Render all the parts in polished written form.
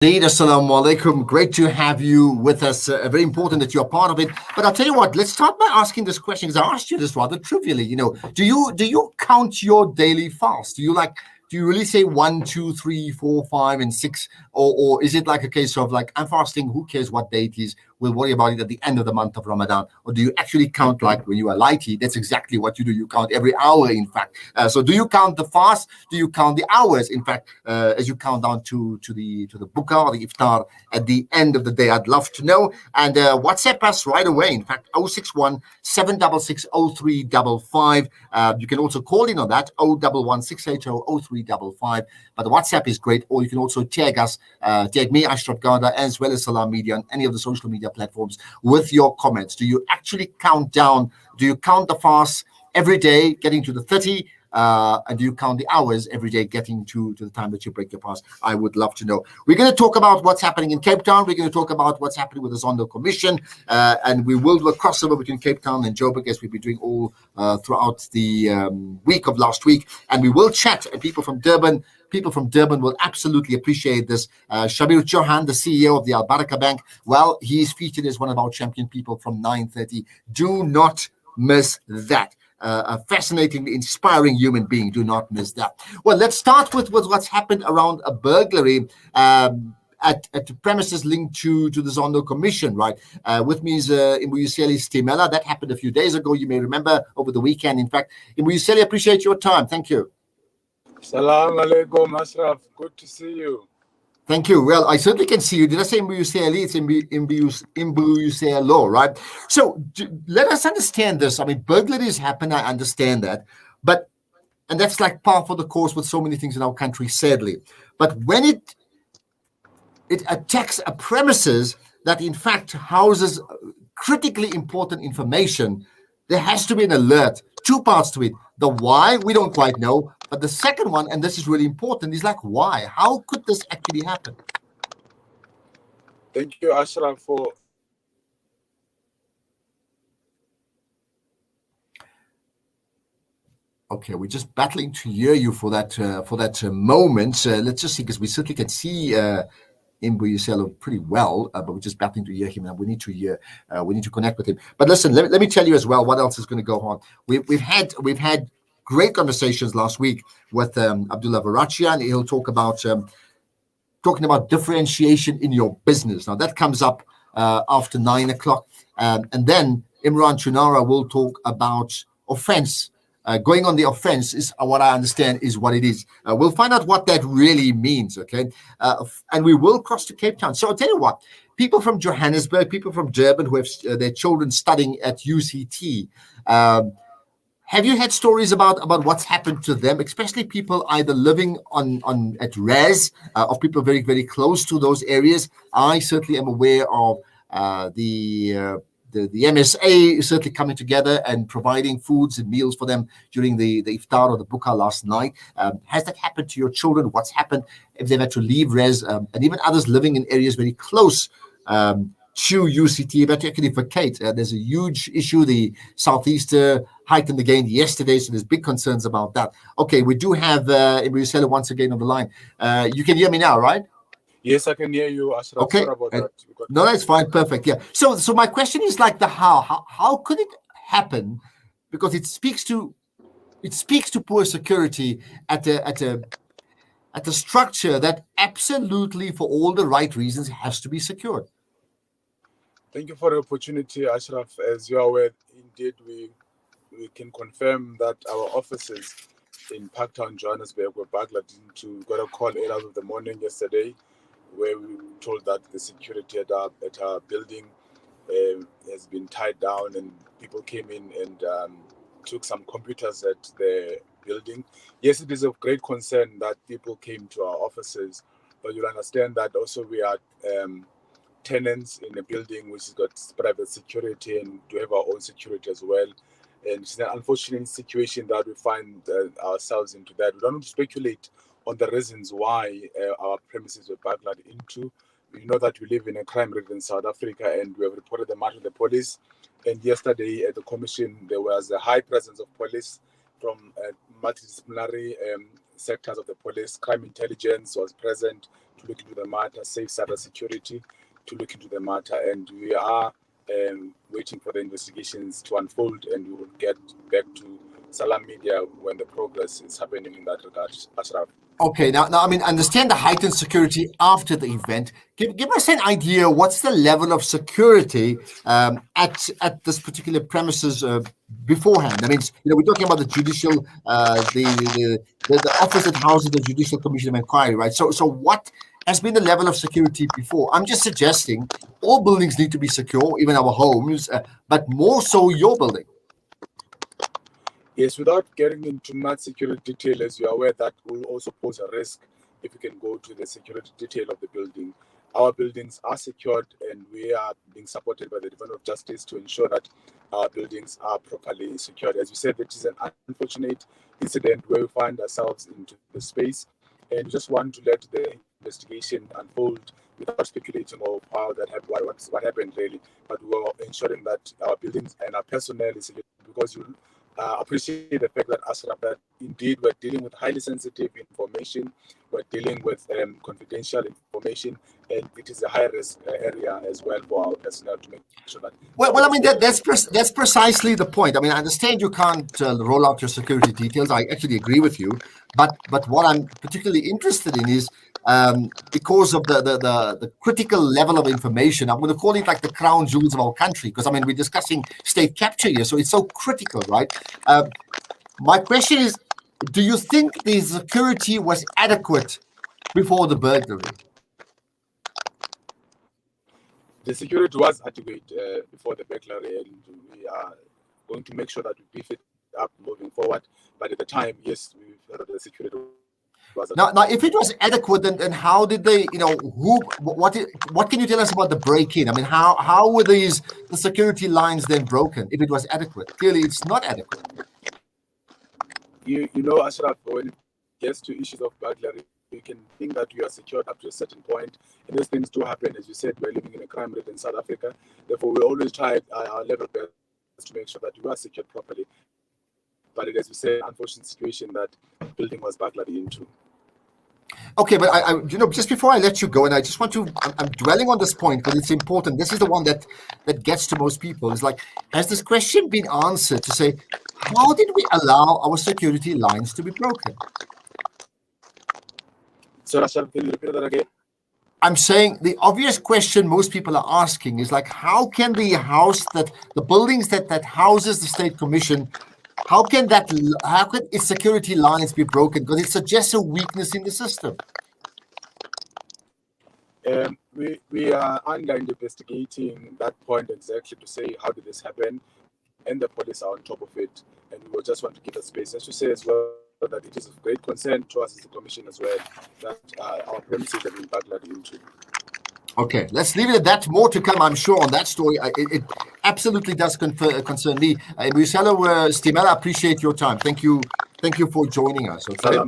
Indeed, assalamu alaikum. Great to have you with us. Very important that you're part of it. But I'll tell you what, let's start by asking this question because I asked you this rather trivially. Do you count your daily fast? Do you really say 1, 2, 3, 4, 5, and 6? Or is it like a case of like, I'm fasting, who cares what day it is? We'll worry about it at the end of the month of Ramadan. Or do you actually count like when you are lighty? That's exactly what you do. You count every hour, in fact. So do you count the fast? Do you count the hours, in fact, as you count down to the buka or the iftar at the end of the day? I'd love to know. And WhatsApp us right away. In fact, 061 766 0355. You can also call in on that, 011 680 0355. But the WhatsApp is great. Or you can also tag us, tag me, Ashraf Garda, as well as Salam Media on any of the social media platforms with your comments. Do you actually count down? Do you count the fast every day, getting to the 30? And do you count the hours every day getting to the time that you break your fast? I would love to know. We're going to talk about what's happening in Cape Town. We're going to talk about what's happening with the Zondo Commission. And we will do a crossover between Cape Town and Joburg, as we've been doing all throughout the week of last week. And we will chat. And people from Durban will absolutely appreciate this. Shabir Chauhan, the CEO of the Al Baraka Bank, well, he's featured as one of our champion people from 9:30. Do not miss that. A fascinatingly inspiring human being. Do not miss that. Well, let's start with what's happened around a burglary at premises linked to the Zondo Commission, right? With me is Mbuyiselo Stemela. That happened a few days ago. You may remember over the weekend. In fact, Mbuyiselo, appreciate your time. Thank you. Salam alaikum, Ashraf. Good to see you. Thank you. Well, I certainly can see you. Did I say Mbuyiselo? It's Mbuyiselo, right? So let us understand this. I mean, burglaries happen. I understand that. And that's like par for the course with so many things in our country, sadly. But when it attacks a premises that, in fact, houses critically important information, there has to be an alert. Two parts to it. The why, we don't quite know. But the second one, and this is really important, is like, why? How could this actually happen? Thank you, Ashraf, for... Okay, we're just battling to hear you for that moment. Let's just see, because we certainly can see Mbuyiselo pretty well, but we're just battling to hear him, and we need to connect with him. But listen, let me tell you as well what else is going to go on. We've had great conversations last week with Abdullah Varachia, and he'll talk about talking about differentiation in your business. Now that comes up after 9 o'clock, and then Imran Chunara will talk about offense. Going on the offense is what I understand is what it is. We'll find out what that really means, okay? And we will cross to Cape Town. So I'll tell you what, people from Johannesburg, people from Durban who have their children studying at UCT, have you had stories about what's happened to them, especially people either living at res of people very, very close to those areas? I certainly am aware of the MSA certainly coming together and providing foods and meals for them during the iftar or the buka last night. Has that happened to your children? What's happened if they've had to leave res? And even others living in areas very close to UCT, but actually for Kate, there's a huge issue. The Southeaster heightened again yesterday, so there's big concerns about that. Okay, we do have Mbuyiselo once again on the line. You can hear me now, right? Yes, I can hear you, Ashraf. Okay. Sorry about that. No, that's fine. Perfect. Yeah. So my question is like the how. How could it happen? Because it speaks to poor security at a structure that absolutely, for all the right reasons, has to be secured. Thank you for the opportunity, Ashraf. As you are aware, indeed, we can confirm that our offices in Parktown, Johannesburg, were burgled into. Got a call 8 hours of the morning yesterday, where we were told that the security at our building has been tied down, and people came in and took some computers at the building. Yes, it is of great concern that people came to our offices, but you'll understand that also we are tenants in a building which has got private security, and do have our own security as well. And it's an unfortunate situation that we find ourselves into that. We don't want to speculate on the reasons why our premises were burglared into. We know that we live in a crime-ridden South Africa, and we have reported the matter to the police. And yesterday at the commission, there was a high presence of police from multidisciplinary sectors of the police. Crime intelligence was present, to look into the matter, safe cybersecurity to look into the matter, and we are waiting for the investigations to unfold, and we will get back to Salam Media when the progress is happening in that regard, Ashraf. Okay, now, I mean, understand the heightened security after the event. Give us an idea. What's the level of security at this particular premises beforehand? I mean, we're talking about the judicial, the office that houses the Judicial Commission of Inquiry, right? So what has been the level of security before? I'm just suggesting all buildings need to be secure, even our homes, but more so your building. Yes, without getting into much security detail, as you are aware, that will also pose a risk if you can go to the security detail of the building. Our buildings are secured, and we are being supported by the Department of Justice to ensure that our buildings are properly secured. As you said, it is an unfortunate incident where we find ourselves into the space, and we just want to let the investigation unfold without speculating of how that happened, what happened really. But we are ensuring that our buildings and our personnel is secured, because you appreciate the fact that Ashraf, that indeed we're dealing with highly sensitive information, we're dealing with confidential information, and it is a high risk area as well for our personnel to make sure that. Well, I mean that's precisely the point. I mean, I understand you can't roll out your security details. I actually agree with you, but what I'm particularly interested in is because of the critical level of information. I'm going to call it like the crown jewels of our country, because I mean we're discussing state capture here, so it's so critical, right? My question is, do you think the security was adequate before the burglary? The security was adequate before the burglary, and we are going to make sure that we beef it up moving forward. But at the time, yes, we felt that the security was adequate. Now, if it was adequate, then how did they? What can you tell us about the break-in? I mean, how were the security lines then broken? If it was adequate, clearly it's not adequate. You know, Ashraf, when it gets to issues of burglary, we can think that we are secured up to a certain point, and those things do happen. As you said, we're living in a crime-ridden South Africa. Therefore, we always try our level best to make sure that we are secured properly. But it is, as you said, unfortunate situation that the building was burglared into. Okay, but I just before I let you go, and I just want to, I'm dwelling on this point because it's important. This is the one that gets to most people. It's like, has this question been answered to say, how did we allow our security lines to be broken? So, Rashad, can you repeat that again? I'm saying the obvious question most people are asking is like, how can the buildings that houses the State Commission, how can its security lines be broken? Because it suggests a weakness in the system. We are under investigating that point exactly to say how did this happen, and the police are on top of it, and we will just want to give a space, as you say as well, that it is of great concern to us as the Commission as well that our premises have been burglared into. Okay, let's leave it at that. More to come, I'm sure, on that story. It absolutely does concern me. Mbuyiselo Stemela, appreciate your time. Thank you for joining us. Okay.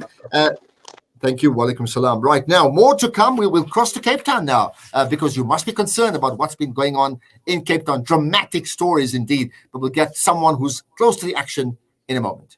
Thank you. Walaikum salam. Right now, more to come. We will cross to Cape Town now because you must be concerned about what's been going on in Cape Town. Dramatic stories indeed. But we'll get someone who's close to the action in a moment.